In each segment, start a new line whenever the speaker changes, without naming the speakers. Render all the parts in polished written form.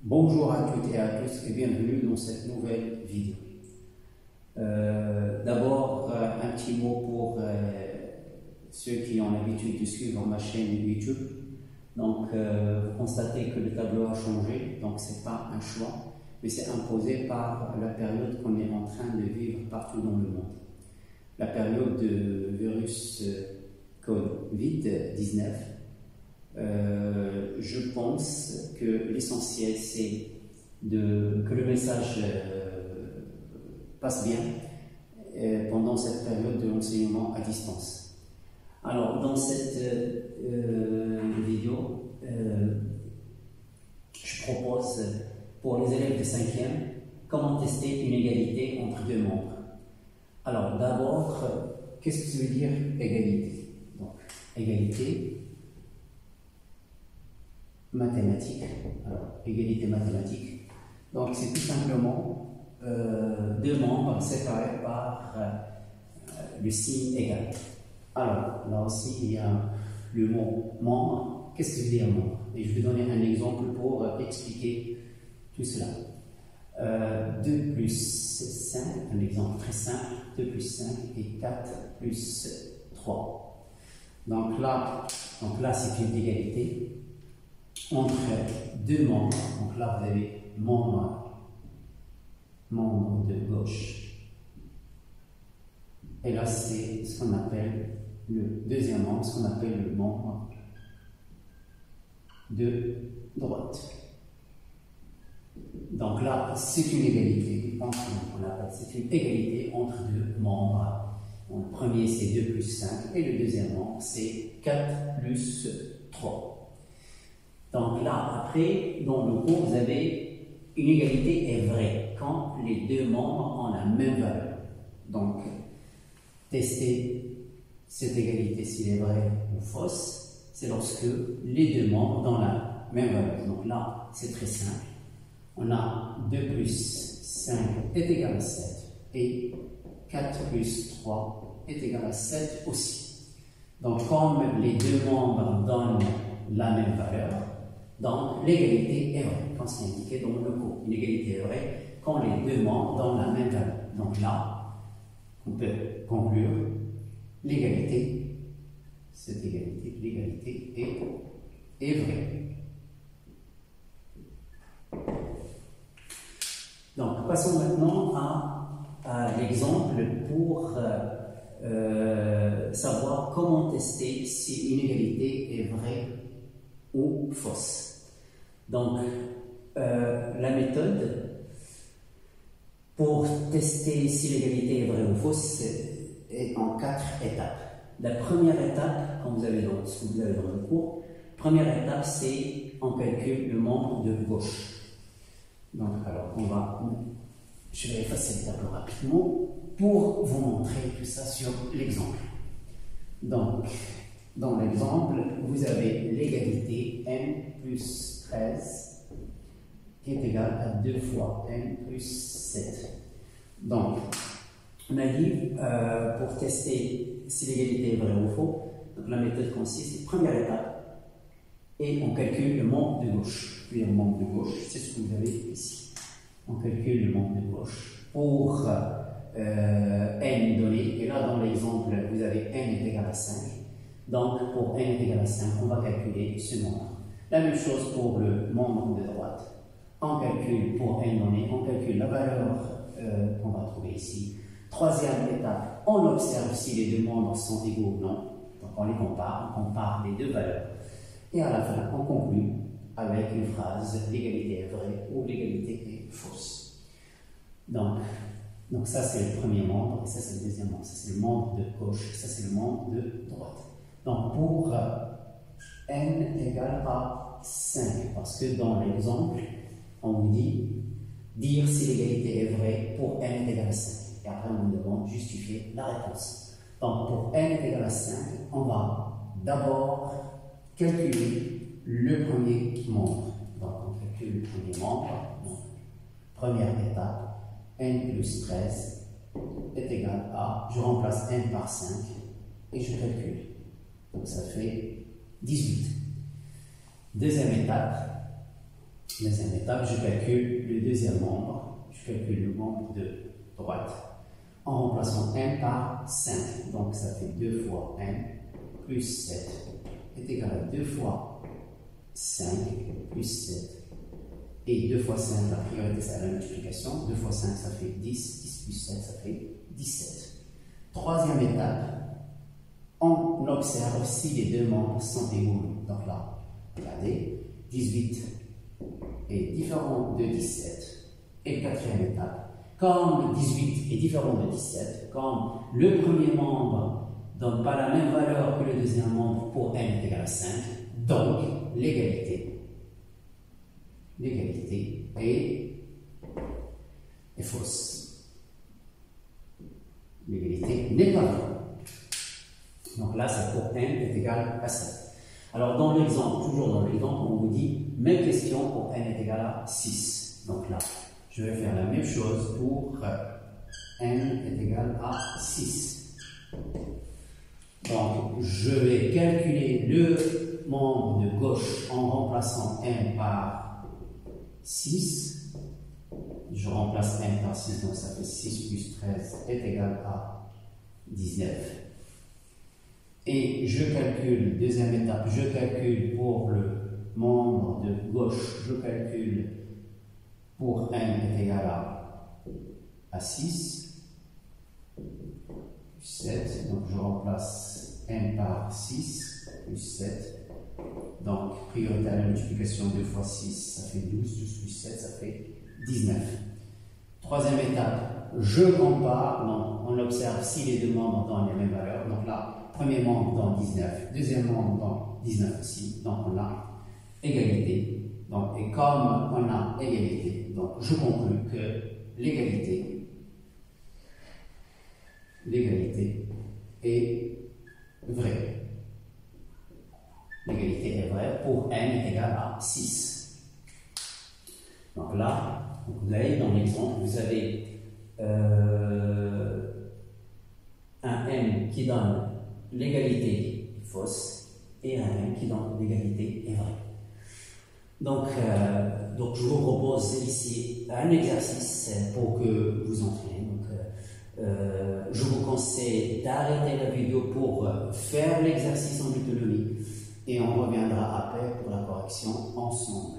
Bonjour à toutes et à tous et bienvenue dans cette nouvelle vidéo. D'abord, un petit mot pour ceux qui ont l'habitude de suivre ma chaîne YouTube. Donc, vous constatez que le tableau a changé, donc ce n'est pas un choix, mais c'est imposé par la période qu'on est en train de vivre partout dans le monde. La période de virus Covid-19. Je pense que l'essentiel c'est que le message passe bien pendant cette période de l'enseignement à distance. Alors dans cette vidéo, je propose pour les élèves de 5e comment tester une égalité entre deux membres. Alors d'abord, qu'est-ce que ça veut dire égalité? Donc égalité mathématique. Alors, égalité mathématique. Donc, c'est tout simplement deux membres séparés par le signe égal. Alors, là aussi, il y a le mot membre. Qu'est-ce que veut dire membre? Et je vais donner un exemple pour expliquer tout cela. 2 plus 5, un exemple très simple, 2 plus 5 et 4 plus 3. Donc là c'est une égalité entre deux membres. Donc là, vous avez membre de gauche. Et là, c'est ce qu'on appelle le deuxième membre, ce qu'on appelle le membre de droite. Donc là, c'est une égalité. C'est une égalité entre deux membres. Donc, le premier, c'est 2 plus 5. Et le deuxième membre, c'est 4 plus 3. Donc là, après, dans le cours, vous avez une égalité est vraie quand les deux membres ont la même valeur. Donc, tester cette égalité s'il est vrai ou fausse, c'est lorsque les deux membres ont la même valeur. Donc là, c'est très simple. On a 2 plus 5 est égal à 7 et 4 plus 3 est égal à 7 aussi. Donc, comme les deux membres donnent la même valeur, donc, l'égalité est vraie, quand c'est indiqué dans le cours. Une égalité est vraie quand les deux membres donnent la même valeur. Donc là, on peut conclure l'égalité, cette égalité, l'égalité est vraie. Donc, passons maintenant à l'exemple pour savoir comment tester si une égalité est vraie ou fausse. Donc, la méthode pour tester si l'égalité est vraie ou fausse est en 4 étapes. La première étape, quand vous avez dans le cours, première étape, c'est on calcule le membre de gauche. Donc, alors, je vais effacer le tableau rapidement pour vous montrer tout ça sur l'exemple. Donc, dans l'exemple, vous avez l'égalité n plus 13 qui est égale à 2 fois n plus 7. Donc, on a dit, pour tester si l'égalité est vraie ou faux, donc la méthode consiste, première étape, et on calcule le membre de gauche. Puis le membre de gauche, c'est ce que vous avez ici. On calcule le membre de gauche pour n donné, et là dans l'exemple, vous avez n est égal à 5. Donc, pour n est égal à 5, on va calculer ce nombre. La même chose pour le membre de droite. On calcule pour n donné, on calcule la valeur qu'on va trouver ici. Troisième étape, on observe si les deux membres sont égaux ou non. Donc, on les compare, on compare les deux valeurs. Et à la fin, on conclut avec une phrase, l'égalité est vraie ou l'égalité est fausse. Donc ça, c'est le premier membre, et ça, c'est le deuxième membre. Ça, c'est le membre de gauche, et ça, c'est le membre de droite. Donc, pour n égale à 5, parce que dans l'exemple, on vous dit dire si l'égalité est vraie pour n est égal à 5. Et après, on nous demande de justifier la réponse. Donc, pour n est égal à 5, on va d'abord calculer le premier membre. Donc, on calcule le premier membre. Donc, première étape, n plus 13 est égal à, je remplace n par 5 et je calcule. Donc ça fait 18. Deuxième étape, Deuxième étape, je calcule le deuxième membre. Je calcule le membre de droite en remplaçant n par 5. Donc ça fait 2 fois n plus 7 est égal à 2 fois 5 plus 7. Et 2 fois 5, la priorité c'est la multiplication. 2 fois 5, ça fait 10. 10 plus 7, ça fait 17. Troisième étape, on observe si les deux membres sont égaux. Donc là, regardez, 18 est différent de 17. Et quatrième étape, comme 18 est différent de 17, comme le premier membre ne donne pas la même valeur que le deuxième membre pour n est égal à 5, donc l'égalité est fausse. L'égalité n'est pas vraie. Donc là, c'est pour n est égal à 7. Alors dans l'exemple, toujours dans l'exemple, on vous dit même question pour n est égal à 6. Donc là, je vais faire la même chose pour n est égal à 6. Donc je vais calculer le membre de gauche en remplaçant n par 6. Je remplace n par 6, donc ça fait 6 plus 13 est égal à 19. Et je calcule, deuxième étape, je calcule pour le membre de gauche, je calcule pour n est égal à 6, plus 7, donc je remplace n par 6, plus 7, donc priorité à la multiplication 2 fois 6, ça fait 12, 12 plus 7, ça fait 19. Troisième étape, je compare, donc on observe si les deux membres donnent les mêmes valeurs, donc là, premier membre dans 19, deuxième membre dans 19 aussi, donc on a égalité. Donc, et comme on a égalité, donc je conclus que l'égalité est vraie. L'égalité est vraie pour n est égal à 6. Donc là, vous avez dans l'exemple, vous avez un n qui donne l'égalité est fausse et un n qui donne l'égalité est vraie. Donc je vous propose ici un exercice pour que vous entraîniez. Je vous conseille d'arrêter la vidéo pour faire l'exercice en autonomie et on reviendra après pour la correction ensemble.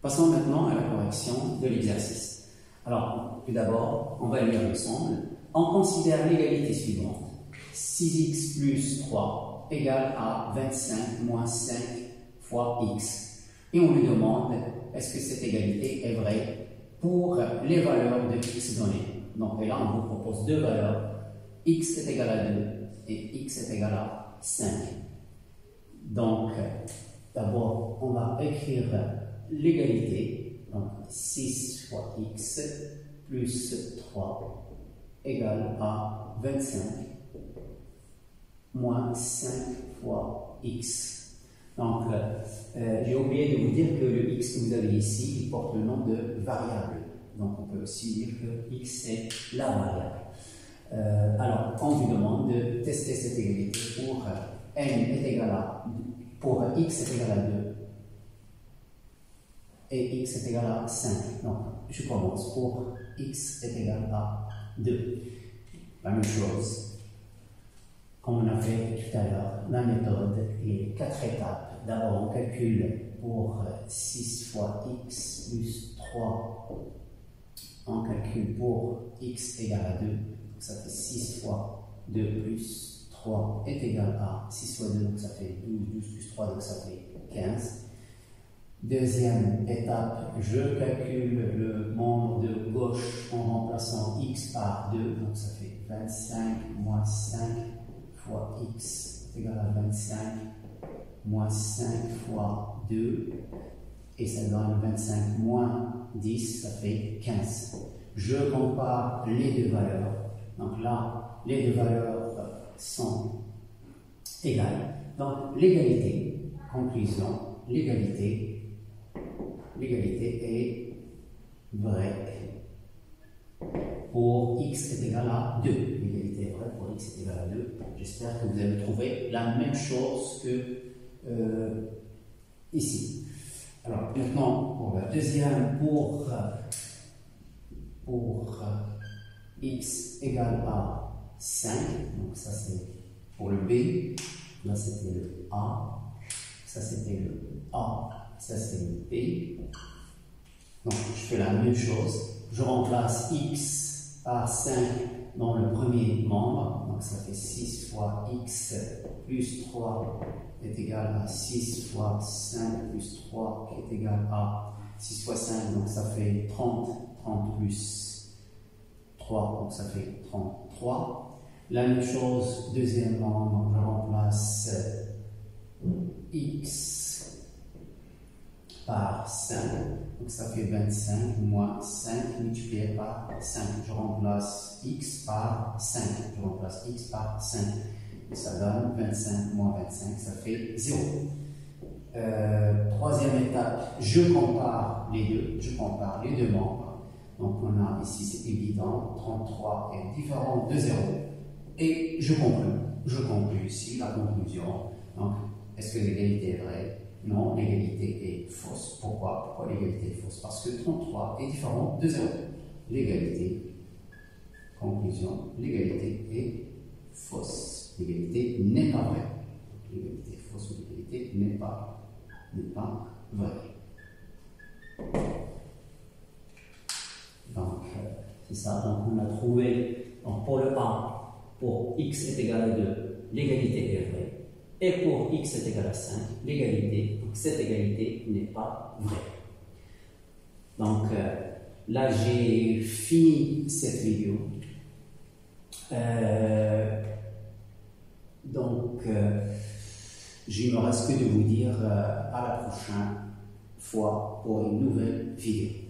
Passons maintenant à la correction de l'exercice. Alors, tout d'abord, on va lire ensemble. On considère l'égalité suivante. 6x plus 3 égale à 25 moins 5 fois x. Et on lui demande, est-ce que cette égalité est vraie pour les valeurs de x données. Donc, et là, on vous propose deux valeurs. X est égal à 2 et x est égal à 5. Donc, d'abord, on va écrire l'égalité. Donc, 6 fois x plus 3 égale à 25 moins 5 fois x. Donc, j'ai oublié de vous dire que le x que vous avez ici, il porte le nom de variable. Donc, on peut aussi dire que x est la variable. Alors, on vous demande de tester cette égalité pour n est égal à, pour x est égal à 2 et x est égal à 5. Donc, je commence pour x est égal à 2. La même chose. Comme on a fait tout à l'heure, la méthode est 4 étapes. D'abord, on calcule pour 6 fois x plus 3. On calcule pour x égale à 2. Donc ça fait 6 fois 2 plus 3 est égal à 6 fois 2, donc ça fait 12. 12 plus 3, donc ça fait 15. Deuxième étape, je calcule le membre de gauche en remplaçant x par 2. Donc ça fait 25 moins 5 fois x est égal à 25 moins 5 fois 2 et ça donne 25 moins 10, ça fait 15. Je compare les deux valeurs. Donc là, les deux valeurs sont égales. Donc l'égalité, conclusion, l'égalité est vraie pour x est égal à 2. L'égalité est vraie pour x est égal à 2. J'espère que vous avez trouvé la même chose que ici. Alors maintenant, pour la deuxième, pour x égale à 5, donc ça c'est pour le B, là c'était le A, ça c'était le A, ça c'est le B. Donc je fais la même chose, je remplace x par 5 dans le premier membre, donc ça fait 6 fois x plus 3 est égal à 6 fois 5 plus 3 qui est égal à 6 fois 5, donc ça fait 30, 30 plus 3, donc ça fait 33. La même chose, deuxième membre, je remplace x par 5, donc ça fait 25 moins 5 multiplié par 5. Je remplace x par 5, je remplace x par 5. Et ça donne 25 moins 25, ça fait 0. Troisième étape, je compare les deux membres. Donc on a ici, c'est évident, 33 est différent de 0. Et je conclue ici la conclusion. Donc, est-ce que l'égalité est vraie? Non, l'égalité est fausse. Pourquoi l'égalité est fausse? Parce que 33 est différent de 0. L'égalité, conclusion, l'égalité est fausse. L'égalité n'est pas vraie. L'égalité est fausse, l'égalité n'est pas vraie. Donc, c'est ça. Donc, on a trouvé, donc, pour le A, pour x est égal à 2, l'égalité est vraie. Et pour x est égal à 5, l'égalité, donc cette égalité n'est pas vraie. Donc là, j'ai fini cette vidéo. Il ne me reste que de vous dire à la prochaine fois pour une nouvelle vidéo.